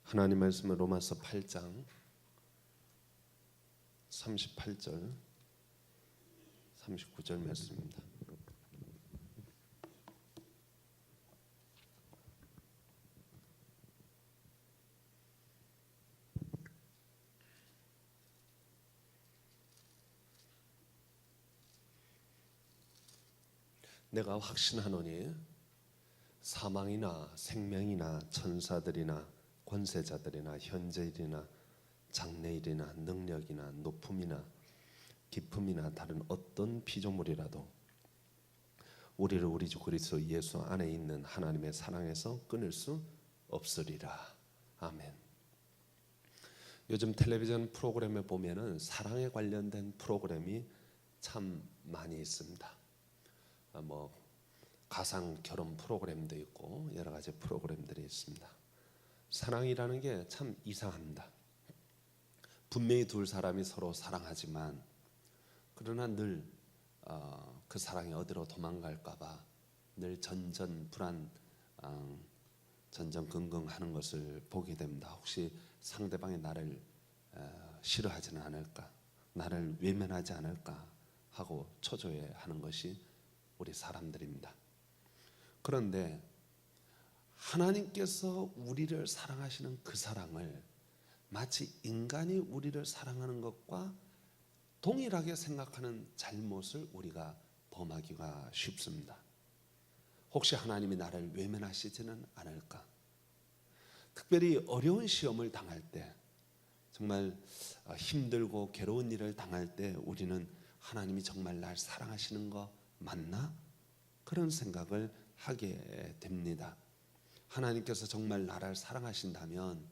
하나님 말씀은 로마서 8장 38절 39절 말씀입니다. 내가 확신하노니 사망이나 생명이나 천사들이나 권세자들이나 현재일이나 장래일이나 능력이나 높음이나 깊음이나 다른 어떤 피조물이라도 우리를 우리 주 그리스도 예수 안에 있는 하나님의 사랑에서 끊을 수 없으리라. 아멘. 요즘 텔레비전 프로그램에 보면은 사랑에 관련된 프로그램이 참 많이 있습니다. 가상 결혼 프로그램도 있고 여러 가지 프로그램들이 있습니다. 사랑이라는 게 참 이상합니다. 분명히 두 사람이 서로 사랑하지만 그러나 늘 그 사랑이 어디로 도망갈까봐 늘 전전불안, 전전긍긍하는 것을 보게 됩니다. 혹시 상대방이 나를 싫어하지는 않을까, 나를 외면하지 않을까 하고 초조해하는 것이 우리 사람들입니다. 그런데 하나님께서 우리를 사랑하시는 그 사랑을 마치 인간이 우리를 사랑하는 것과 동일하게 생각하는 잘못을 우리가 범하기가 쉽습니다. 혹시 하나님이 나를 외면하시지는 않을까? 특별히 어려운 시험을 당할 때, 정말 힘들고 괴로운 일을 당할 때 우리는 하나님이 정말 날 사랑하시는 거 맞나? 그런 생각을 하게 됩니다. 하나님께서 정말 나를 사랑하신다면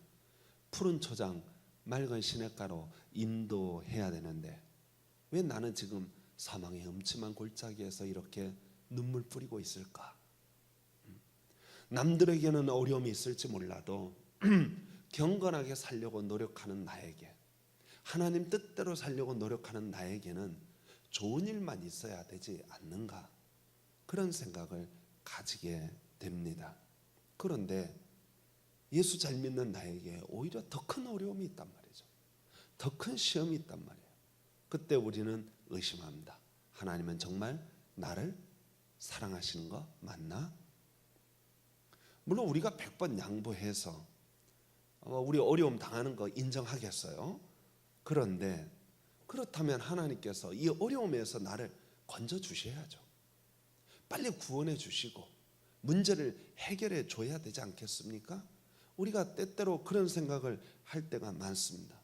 푸른 초장, 맑은 시냇가로 인도해야 되는데 왜 나는 지금 사망의 음침한 골짜기에서 이렇게 눈물 뿌리고 있을까? 남들에게는 어려움이 있을지 몰라도 경건하게 살려고 노력하는 나에게, 하나님 뜻대로 살려고 노력하는 나에게는 좋은 일만 있어야 되지 않는가? 그런 생각을 가지게 됩니다. 그런데 예수 잘 믿는 나에게 오히려 더 큰 어려움이 있단 말이죠. 더 큰 시험이 있단 말이에요. 그때 우리는 의심합니다. 하나님은 정말 나를 사랑하시는 거 맞나? 물론 우리가 100번 양보해서 우리 어려움 당하는 거 인정하겠어요. 그런데 그렇다면 하나님께서 이 어려움에서 나를 건져 주셔야죠. 빨리 구원해 주시고 문제를 해결해 줘야 되지 않겠습니까? 우리가 때때로 그런 생각을 할 때가 많습니다.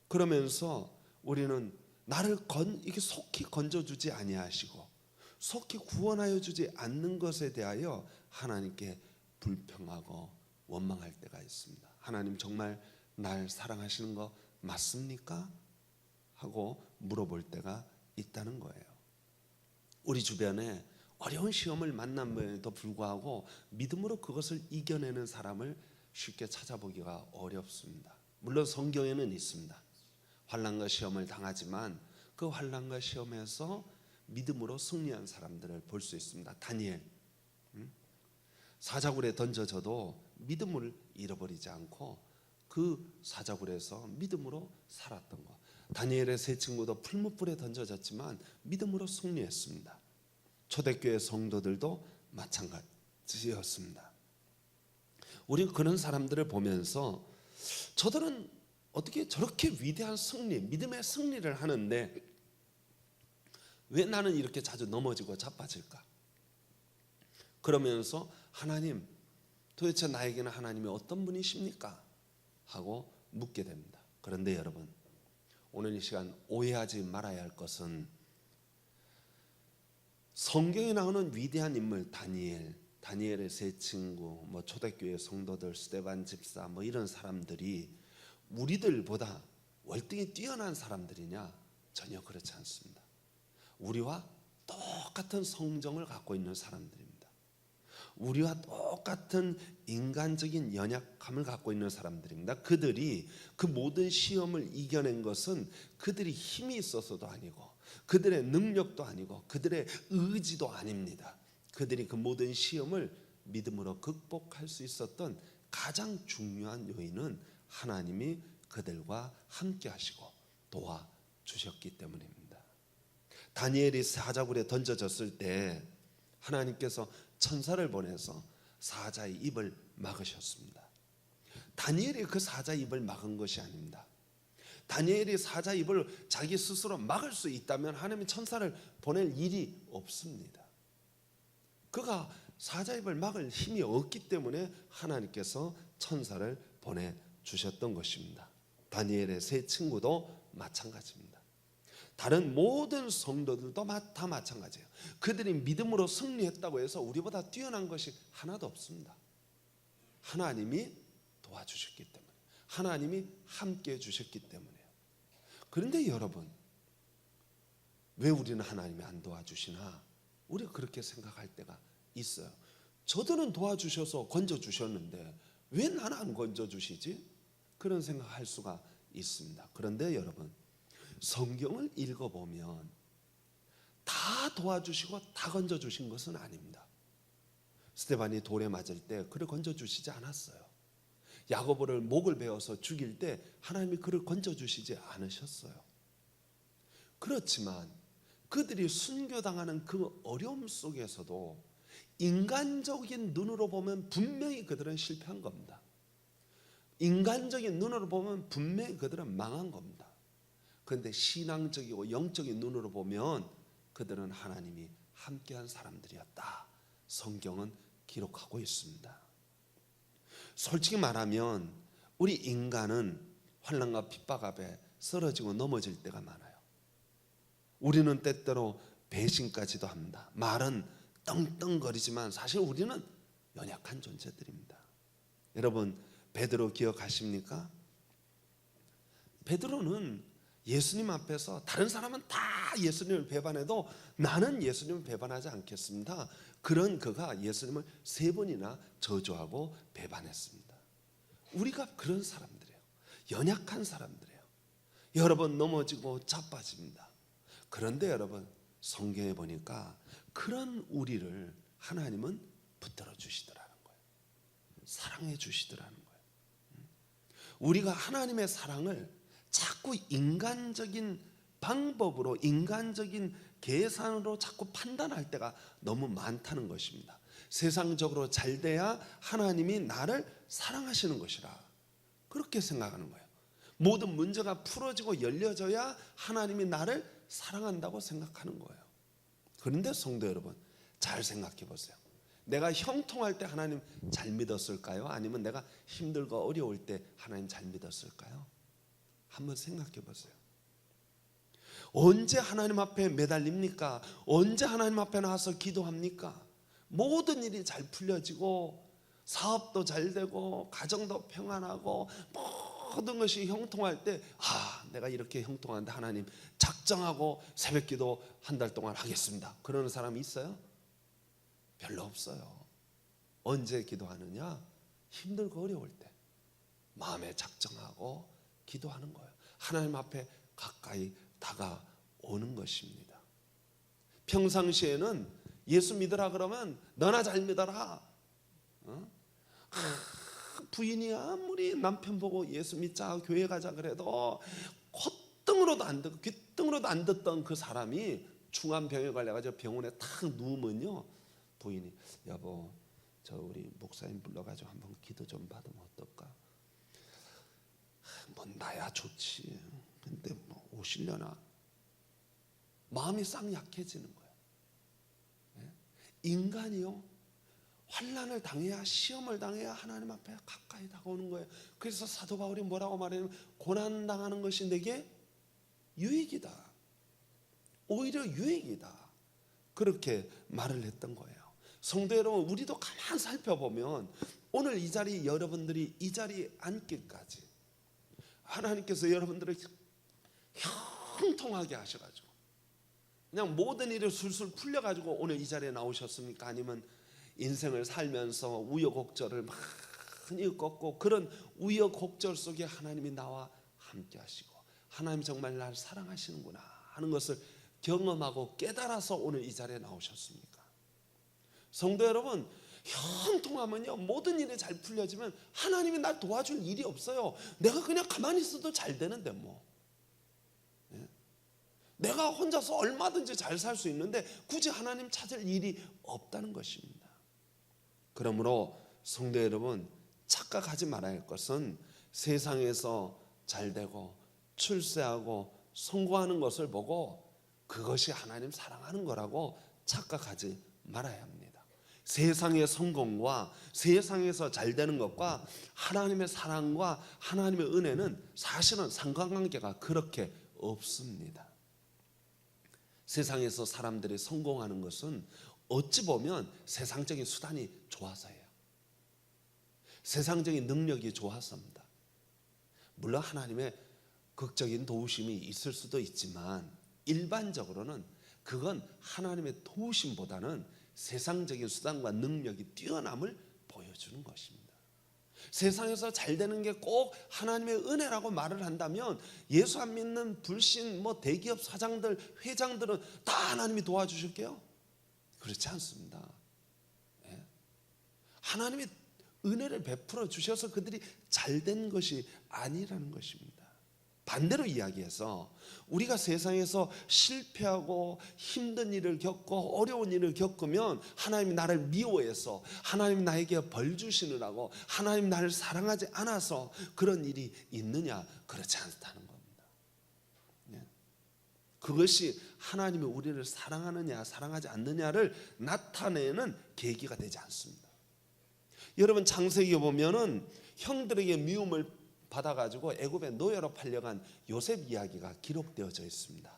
그러면서 우리는 나를 이게 속히 건져주지 아니하시고 속히 구원하여 주지 않는 것에 대하여 하나님께 불평하고 원망할 때가 있습니다. 하나님 정말 날 사랑하시는 거 맞습니까? 하고 물어볼 때가 있다는 거예요. 우리 주변에 어려운 시험을 만남에도 불구하고 믿음으로 그것을 이겨내는 사람을 쉽게 찾아보기가 어렵습니다. 물론 성경에는 있습니다. 환난과 시험을 당하지만 그 환난과 시험에서 믿음으로 승리한 사람들을 볼 수 있습니다. 다니엘, 사자굴에 던져져도 믿음을 잃어버리지 않고 그 사자굴에서 믿음으로 살았던 것. 다니엘의 세 친구도 풀무불에 던져졌지만 믿음으로 승리했습니다. 초대교회 성도들도 마찬가지였습니다. 우리는 그런 사람들을 보면서 저들은 어떻게 저렇게 위대한 승리, 믿음의 승리를 하는데 왜 나는 이렇게 자주 넘어지고 자빠질까? 그러면서 하나님, 도대체 나에게는 하나님이 어떤 분이십니까? 하고 묻게 됩니다. 그런데 여러분, 오늘 이 시간 오해하지 말아야 할 것은 성경에 나오는 위대한 인물 다니엘의 세 친구, 초대교회 성도들, 스데반 집사 이런 사람들이 우리들보다 월등히 뛰어난 사람들이냐? 전혀 그렇지 않습니다. 우리와 똑같은 성정을 갖고 있는 사람들입니다. 우리와 똑같은 인간적인 연약함을 갖고 있는 사람들입니다. 그들이 그 모든 시험을 이겨낸 것은 그들이 힘이 있어서도 아니고 그들의 능력도 아니고 그들의 의지도 아닙니다. 그들이 그 모든 시험을 믿음으로 극복할 수 있었던 가장 중요한 요인은 하나님이 그들과 함께 하시고 도와주셨기 때문입니다. 다니엘이 사자굴에 던져졌을 때 하나님께서 천사를 보내서 사자의 입을 막으셨습니다. 다니엘이 그 사자의 입을 막은 것이 아닙니다. 다니엘이 사자 입을 자기 스스로 막을 수 있다면 하나님이 천사를 보낼 일이 없습니다. 그가 사자 입을 막을 힘이 없기 때문에 하나님께서 천사를 보내주셨던 것입니다. 다니엘의 세 친구도 마찬가지입니다. 다른 모든 성도들도 다 마찬가지예요. 그들이 믿음으로 승리했다고 해서 우리보다 뛰어난 것이 하나도 없습니다. 하나님이 도와주셨기 때문에, 하나님이 함께 해주셨기 때문에요. 그런데 여러분, 왜 우리는 하나님이 안 도와주시나? 우리가 그렇게 생각할 때가 있어요. 저들은 도와주셔서 건져주셨는데 왜 나는 안 건져주시지? 그런 생각할 수가 있습니다. 그런데 여러분, 성경을 읽어보면 다 도와주시고 다 건져주신 것은 아닙니다. 스데반이 돌에 맞을 때 그를 건져주시지 않았어요. 야고보를 목을 베어서 죽일 때 하나님이 그를 건져주시지 않으셨어요. 그렇지만 그들이 순교당하는 그 어려움 속에서도 인간적인 눈으로 보면 분명히 그들은 실패한 겁니다. 인간적인 눈으로 보면 분명히 그들은 망한 겁니다. 그런데 신앙적이고 영적인 눈으로 보면 그들은 하나님이 함께한 사람들이었다. 성경은 기록하고 있습니다. 솔직히 말하면 우리 인간은 환난과 핍박 앞에 쓰러지고 넘어질 때가 많아요. 우리는 때때로 배신까지도 합니다. 말은 떵떵거리지만 사실 우리는 연약한 존재들입니다. 여러분, 베드로 기억하십니까? 베드로는 예수님 앞에서 다른 사람은 다 예수님을 배반해도 나는 예수님을 배반하지 않겠습니다. 그런 그가 예수님을 3번이나 저주하고 배반했습니다. 우리가 그런 사람들이에요. 연약한 사람들이에요. 여러 번 넘어지고 자빠집니다. 그런데 여러분, 성경에 보니까 그런 우리를 하나님은 붙들어 주시더라는 거예요. 사랑해 주시더라는 거예요. 우리가 하나님의 사랑을 자꾸 인간적인 방법으로, 인간적인 계산으로 자꾸 판단할 때가 너무 많다는 것입니다. 세상적으로 잘 돼야 하나님이 나를 사랑하시는 것이라 그렇게 생각하는 거예요. 모든 문제가 풀어지고 열려져야 하나님이 나를 사랑한다고 생각하는 거예요. 그런데 성도 여러분, 잘 생각해 보세요. 내가 형통할 때 하나님 잘 믿었을까요? 아니면 내가 힘들고 어려울 때 하나님 잘 믿었을까요? 한번 생각해 보세요. 언제 하나님 앞에 매달립니까? 언제 하나님 앞에 나와서 기도합니까? 모든 일이 잘 풀려지고 사업도 잘 되고 가정도 평안하고 모든 것이 형통할 때 내가 이렇게 형통한데 하나님 작정하고 새벽기도 한 달 동안 하겠습니다. 그러는 사람이 있어요? 별로 없어요. 언제 기도하느냐? 힘들고 어려울 때 마음에 작정하고 기도하는 거예요. 하나님 앞에 가까이 다가오는 것입니다. 평상시에는 예수 믿으라 그러면 너나 잘 믿어라. 부인이 아무리 남편 보고 예수 믿자 교회 가자 그래도 콧등으로도 안 듣고 귓등으로도 안 듣던 그 사람이 중환병에 걸려가지고 병원에 탁 누우면요, 부인이 여보 저 우리 목사님 불러가지고 한번 기도 좀 받으면 어떨까? 뭐 나야 좋지. 근데 뭐 오시려나? 마음이 싹 약해지는 거예요. 인간이요, 환난을 당해야, 시험을 당해야 하나님 앞에 가까이 다가오는 거예요. 그래서 사도 바울이 뭐라고 말하냐면 고난 당하는 것이 내게 유익이다. 오히려 유익이다. 그렇게 말을 했던 거예요. 성도 여러분, 우리도 가만 살펴보면 오늘 이 자리, 여러분들이 이 자리에 앉기까지 하나님께서 여러분들을 형통하게 하셔가지고 그냥 모든 일이 술술 풀려가지고 오늘 이 자리에 나오셨습니까? 아니면 인생을 살면서 우여곡절을 많이 겪고 그런 우여곡절 속에 하나님이 나와 함께 하시고 하나님 정말 나를 사랑하시는구나 하는 것을 경험하고 깨달아서 오늘 이 자리에 나오셨습니까? 성도 여러분, 형통하면요 모든 일이 잘 풀려지면 하나님이 날 도와줄 일이 없어요. 내가 그냥 가만히 있어도 잘 되는데 뭐. 내가 혼자서 얼마든지 잘 살 수 있는데 굳이 하나님 찾을 일이 없다는 것입니다. 그러므로 성도 여러분, 착각하지 말아야 할 것은 세상에서 잘 되고 출세하고 성공하는 것을 보고 그것이 하나님 사랑하는 거라고 착각하지 말아야 합니다. 세상의 성공과 세상에서 잘 되는 것과 하나님의 사랑과 하나님의 은혜는 사실은 상관관계가 그렇게 없습니다. 세상에서 사람들이 성공하는 것은 어찌 보면 세상적인 수단이 좋아서예요. 세상적인 능력이 좋아서입니다. 물론 하나님의 극적인 도우심이 있을 수도 있지만 일반적으로는 그건 하나님의 도우심보다는 세상적인 수단과 능력이 뛰어남을 보여주는 것입니다. 세상에서 잘 되는 게 꼭 하나님의 은혜라고 말을 한다면 예수 안 믿는 불신 대기업 사장들 회장들은 다 하나님이 도와주실게요? 그렇지 않습니다. 하나님이 은혜를 베풀어 주셔서 그들이 잘된 것이 아니라는 것입니다. 반대로 이야기해서 우리가 세상에서 실패하고 힘든 일을 겪고 어려운 일을 겪으면 하나님이 나를 미워해서 하나님이 나에게 벌 주시느라고 하나님이 나를 사랑하지 않아서 그런 일이 있느냐? 그렇지 않다는 겁니다. 그것이 하나님이 우리를 사랑하느냐 사랑하지 않느냐를 나타내는 계기가 되지 않습니다. 여러분 창세기에 보면은 형들에게 미움을 받아가지고 애굽의 노예로 팔려간 요셉 이야기가 기록되어져 있습니다.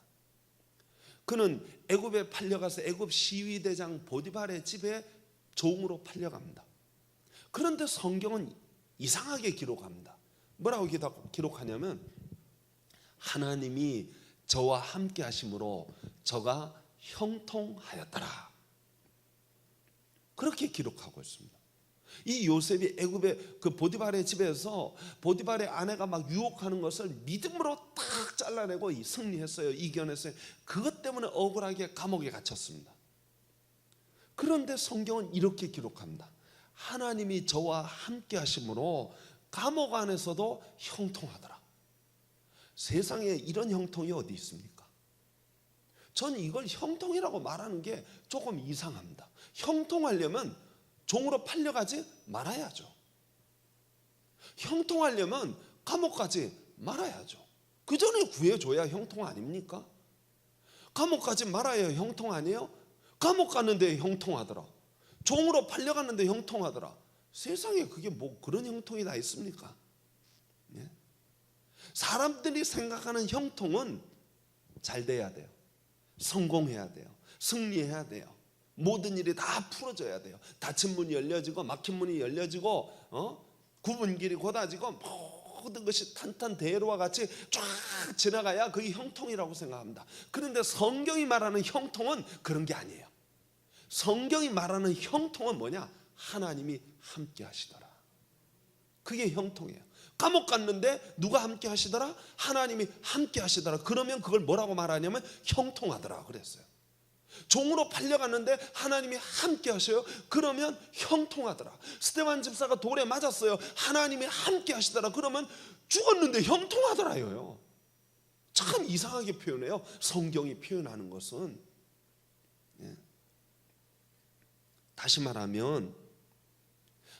그는 애굽에 팔려가서 애굽 시위대장 보디발의 집에 종으로 팔려갑니다. 그런데 성경은 이상하게 기록합니다. 뭐라고 기록하냐면 하나님이 저와 함께 하심으로 저가 형통하였더라. 그렇게 기록하고 있습니다. 이 요셉이 애굽의 그 보디발의 집에서 보디발의 아내가 막 유혹하는 것을 믿음으로 딱 잘라내고 승리했어요. 이겨냈어요. 그것 때문에 억울하게 감옥에 갇혔습니다. 그런데 성경은 이렇게 기록합니다. 하나님이 저와 함께 하심으로 감옥 안에서도 형통하더라. 세상에 이런 형통이 어디 있습니까? 저는 이걸 형통이라고 말하는 게 조금 이상합니다. 형통하려면 종으로 팔려가지 말아야죠. 형통하려면 감옥 가지 말아야죠. 그 전에 구해줘야 형통 아닙니까? 감옥 가지 말아야 형통 아니에요? 감옥 갔는데 형통하더라. 종으로 팔려갔는데 형통하더라. 세상에 그게 뭐 그런 형통이 다 있습니까? 사람들이 생각하는 형통은 잘 돼야 돼요. 성공해야 돼요. 승리해야 돼요. 모든 일이 다 풀어져야 돼요. 닫힌 문이 열려지고 막힌 문이 열려지고 굽은 길이 곧아지고 모든 것이 탄탄대로와 같이 쫙 지나가야 그게 형통이라고 생각합니다. 그런데 성경이 말하는 형통은 그런 게 아니에요. 성경이 말하는 형통은 뭐냐? 하나님이 함께 하시더라. 그게 형통이에요. 감옥 갔는데 누가 함께 하시더라? 하나님이 함께 하시더라. 그러면 그걸 뭐라고 말하냐면 형통하더라 그랬어요. 종으로 팔려갔는데 하나님이 함께 하셔요. 그러면 형통하더라. 스데반 집사가 돌에 맞았어요. 하나님이 함께 하시더라. 그러면 죽었는데 형통하더라요. 참 이상하게 표현해요. 성경이 표현하는 것은. 다시 말하면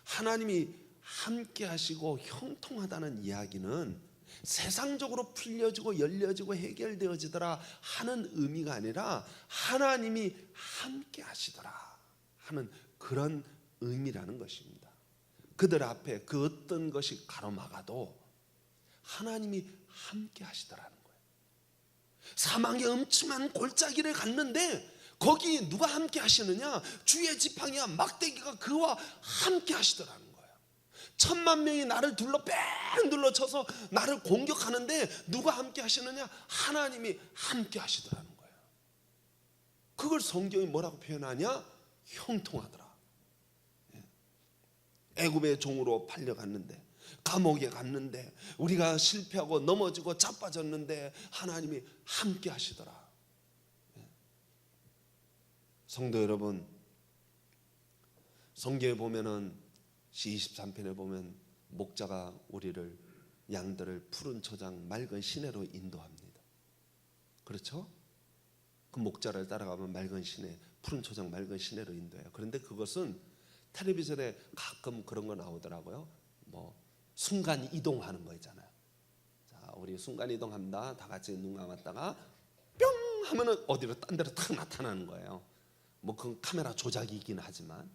하나님이 함께 하시고 형통하다는 이야기는 세상적으로 풀려지고 열려지고 해결되어지더라 하는 의미가 아니라 하나님이 함께 하시더라 하는 그런 의미라는 것입니다. 그들 앞에 그 어떤 것이 가로막아도 하나님이 함께 하시더라는 거예요. 사망의 음침한 골짜기를 갔는데 거기 누가 함께 하시느냐? 주의 지팡이와 막대기가 그와 함께 하시더라는 거예요. 10,000,000명이 나를 둘러쳐서 나를 공격하는데 누가 함께 하시느냐? 하나님이 함께 하시더라는 거예요. 그걸 성경이 뭐라고 표현하냐? 형통하더라. 애굽의 종으로 팔려갔는데 감옥에 갔는데 우리가 실패하고 넘어지고 자빠졌는데 하나님이 함께 하시더라. 성도 여러분, 성경에 보면은 시 23편에 보면 목자가 우리를 양들을 푸른 초장 맑은 시내로 인도합니다. 그렇죠? 그 목자를 따라가면 맑은 시내, 푸른 초장 맑은 시내로 인도해요. 그런데 그것은 텔레비전에 가끔 그런 거 나오더라고요. 뭐 순간 이동하는 거 있잖아요. 자, 우리 순간 이동합니다. 다 같이 눈 감았다가 뿅 하면은 어디로 딴 데로 탁 나타나는 거예요. 뭐 그건 카메라 조작이긴 하지만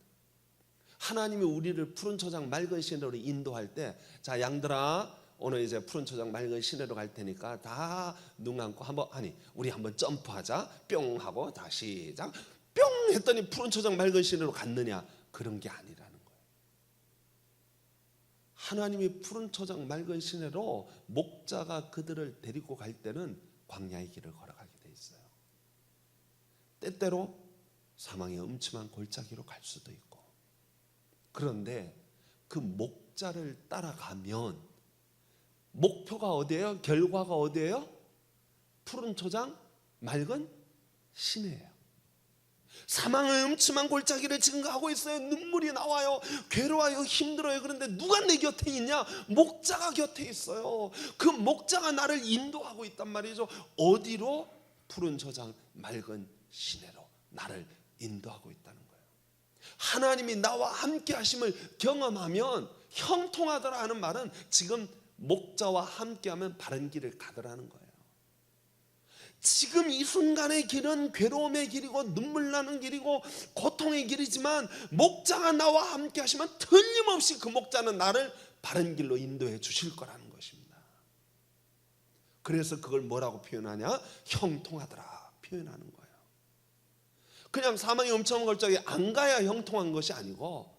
하나님이 우리를 푸른 초장 맑은 시내로 인도할 때, 자 양들아 오늘 이제 푸른 초장 맑은 시내로 갈 테니까 다 눈 감고 한번 우리 한번 점프하자. 뿅 하고 다시 시작. 뿅 했더니 푸른 초장 맑은 시내로 갔느냐? 그런 게 아니라는 거예요. 하나님이 푸른 초장 맑은 시내로 목자가 그들을 데리고 갈 때는 광야의 길을 걸어가게 돼 있어요. 때때로 사망의 음침한 골짜기로 갈 수도 있고. 그런데 그 목자를 따라가면 목표가 어디예요? 결과가 어디예요? 푸른 초장 맑은 시내예요. 사망의 음침한 골짜기를 지금 가고 있어요. 눈물이 나와요. 괴로워요. 힘들어요. 그런데 누가 내 곁에 있냐? 목자가 곁에 있어요. 그 목자가 나를 인도하고 있단 말이죠. 어디로? 푸른 초장 맑은 시내로 나를 인도하고 있다는 거예요. 하나님이 나와 함께 하심을 경험하면 형통하더라 하는 말은 지금 목자와 함께하면 바른 길을 가더라는 거예요. 지금 이 순간의 길은 괴로움의 길이고 눈물 나는 길이고 고통의 길이지만 목자가 나와 함께 하시면 틀림없이 그 목자는 나를 바른 길로 인도해 주실 거라는 것입니다. 그래서 그걸 뭐라고 표현하냐? 형통하더라 표현하는 거예요. 그냥 사망의 음침한 골짜기 안 가야 형통한 것이 아니고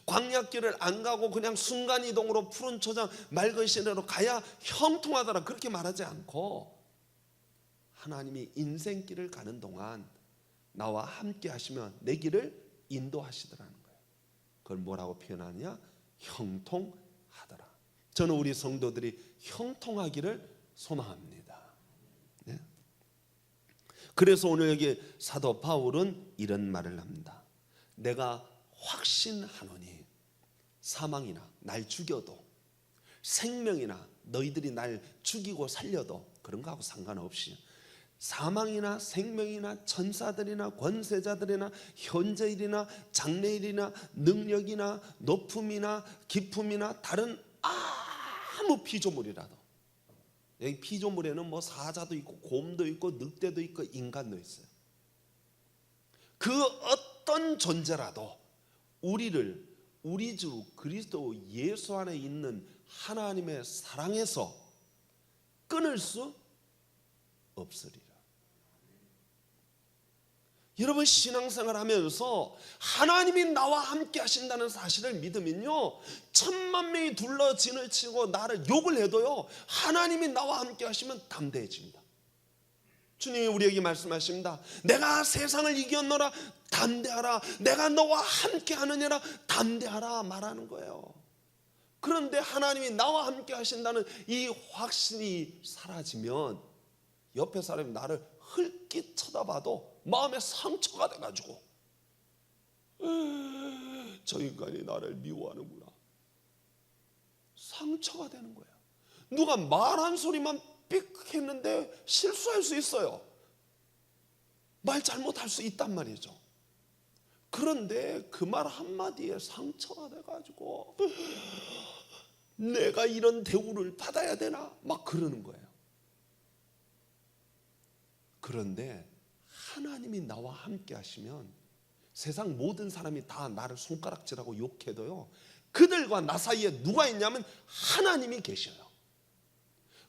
광야길을 안 가고 그냥 순간이동으로 푸른 초장 맑은 시내로 가야 형통하더라 그렇게 말하지 않고 하나님이 인생길을 가는 동안 나와 함께 하시면 내 길을 인도하시더라는 거예요. 그걸 뭐라고 표현하느냐? 형통하더라. 저는 우리 성도들이 형통하기를 소망합니다. 네? 그래서 오늘 여기 사도 바울은 이런 말을 합니다. 내가 확신하노니 사망이나 날 죽여도 생명이나 너희들이 날 죽이고 살려도 그런 거하고 상관없이 사망이나 생명이나 천사들이나 권세자들이나 현재일이나 장래일이나 능력이나 높음이나 깊음이나 다른 아무 피조물이라도, 여기 피조물에는 뭐 사자도 있고 곰도 있고 늑대도 있고 인간도 있어요. 그 어떤 존재라도 우리를 우리 주 그리스도 예수 안에 있는 하나님의 사랑에서 끊을 수 없으리라. 여러분 신앙생활 하면서 하나님이 나와 함께 하신다는 사실을 믿으면요, 천만 명이 둘러 진을 치고 나를 욕을 해도요, 하나님이 나와 함께 하시면 담대해집니다. 주님이 우리에게 말씀하십니다. 내가 세상을 이겼노라 담대하라. 내가 너와 함께 하느니라 담대하라 말하는 거예요. 그런데 하나님이 나와 함께 하신다는 이 확신이 사라지면 옆에 사람이 나를 흘낏 쳐다봐도 마음에 상처가 돼가지고 저 인간이 나를 미워하는구나, 상처가 되는 거예요. 누가 말한 소리만 삑 했는데 실수할 수 있어요. 말 잘못할 수 있단 말이죠. 그런데 그 말 한마디에 상처가 돼가지고 내가 이런 대우를 받아야 되나 막 그러는 거예요. 그런데 하나님이 나와 함께 하시면 세상 모든 사람이 다 나를 손가락질하고 욕해도요, 그들과 나 사이에 누가 있냐면 하나님이 계셔요.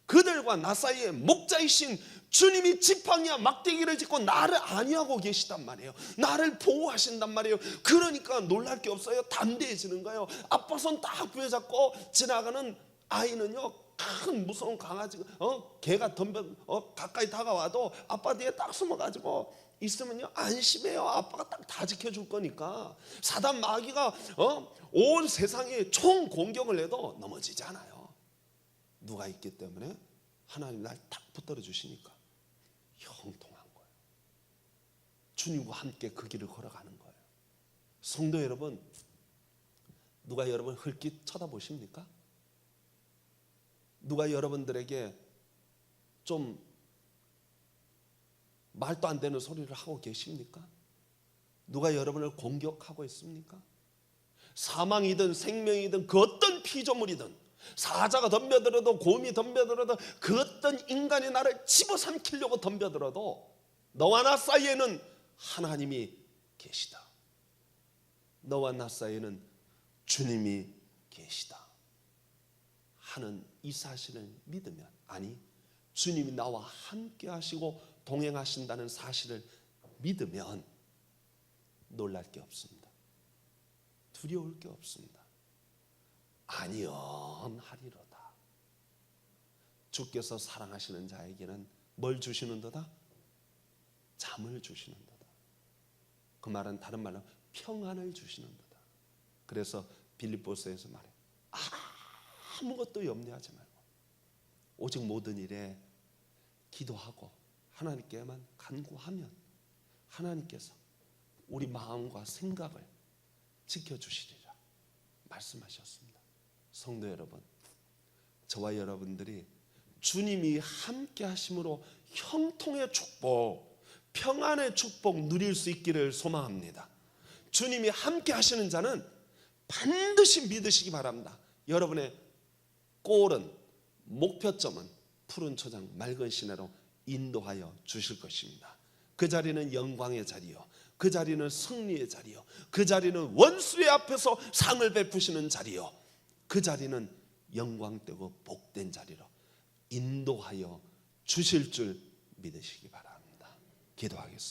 그들과 나 사이에 목자이신 주님이 지팡이와 막대기를 짚고 나를 안위하고 계시단 말이에요. 나를 보호하신단 말이에요. 그러니까 놀랄 게 없어요. 담대해지는 거예요. 아빠 손 딱 부여잡고 지나가는 아이는요, 큰 무서운 강아지, 개가 덤벼 가까이 다가와도 아빠 뒤에 딱 숨어가지고 있으면요 안심해요. 아빠가 딱 다 지켜줄 거니까. 사단 마귀가 온 세상에 총 공격을 해도 넘어지지 않아요. 누가 있기 때문에 하나님 날 딱 붙들어 주시니까 형통한 거예요. 주님과 함께 그 길을 걸어가는 거예요. 성도 여러분, 누가 여러분 흘낏 쳐다보십니까? 누가 여러분들에게 좀 말도 안 되는 소리를 하고 계십니까? 누가 여러분을 공격하고 있습니까? 사망이든 생명이든 그 어떤 피조물이든 사자가 덤벼들어도 곰이 덤벼들어도 그 어떤 인간이 나를 집어삼키려고 덤벼들어도 너와 나 사이에는 하나님이 계시다. 너와 나 사이에는 주님이 계시다 하는 이 사실을 믿으면, 아니 주님이 나와 함께 하시고 동행하신다는 사실을 믿으면 놀랄 게 없습니다. 두려울 게 없습니다. 아니언하리로다. 주께서 사랑하시는 자에게는 뭘 주시는도다? 잠을 주시는도다. 그 말은 다른 말로 평안을 주시는도다. 그래서 빌립보서에서 말해, 아무것도 염려하지 말고 오직 모든 일에 기도하고 하나님께만 간구하면 하나님께서 우리 마음과 생각을 지켜주시리라 말씀하셨습니다. 성도 여러분, 저와 여러분들이 주님이 함께 하심으로 형통의 축복, 평안의 축복 누릴 수 있기를 소망합니다. 주님이 함께 하시는 자는 반드시 믿으시기 바랍니다. 여러분의 골은, 목표점은 푸른 초장 맑은 시내로 인도하여 주실 것입니다. 그 자리는 영광의 자리요, 그 자리는 승리의 자리요, 그 자리는 원수의 앞에서 상을 베푸시는 자리요, 그 자리는 영광되고 복된 자리로 인도하여 주실 줄 믿으시기 바랍니다. 기도하겠습니다.